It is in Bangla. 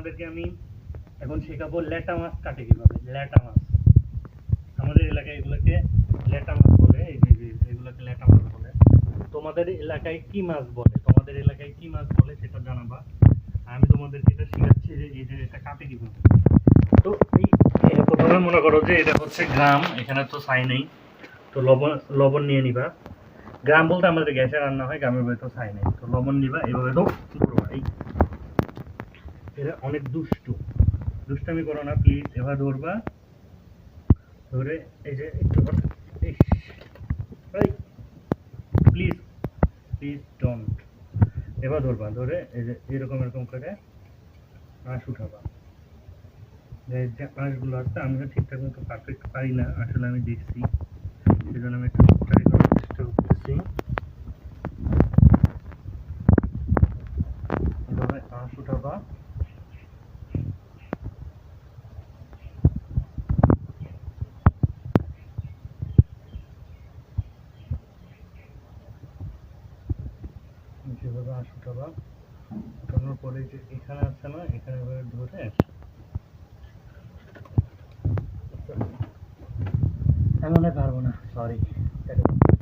তোমাদেরকে আমি এখন শেখাবো ল্যাটা মাছ কাটে কিভাবে। ল্যাটা মাছ আমাদের এলাকায় এগুলোকে ল্যাটা মাছ বলে। এই যে এগুলোকে ল্যাটা মাছ বলে। তোমাদের এলাকায় কি মাছ বলে, তোমাদের এলাকায় কি মাছ বলে সেটা জানাবা। আমি তোমাদেরকে এটা শেখাচ্ছি যে এই যে এটা কাটে কিভাবে। তো এই প্রথমে মনে করো যে এটা হচ্ছে গ্রাম, এখানে তো ছাই নেই, তো লবণ লবণ নিয়ে নিবা। গ্রাম বলতে আমাদের গ্যাসে রান্না হয়, গ্রামের বাড়ি তো ছাই নেই, তো লবণ নিবা এইভাবে। তো এই এরা অনেক দুষ্টামি করো না প্লিজ। এবার ধরবা, ধরে এই যে একটু প্লিজ প্লিজ ডোন্ট। এবার ধরবা, ধরে এই যে এরকম এরকম করে আঁশ উঠাবা। যে আঁশগুলো আছে আমিও ঠিকঠাক মতো পারফেক্ট পারি না, আসলে আমি দেখছি, সেজন্য আমি একটু ট্রাই করার চেষ্টা করতেছি। এভাবে আঁশ উঠাবা। যেভাবে আঁশ উঠাবা, উঠানোর পরে যে এখানে আছে না, এখানে এভাবে ধরে আমি মনে পারবো না, সরি।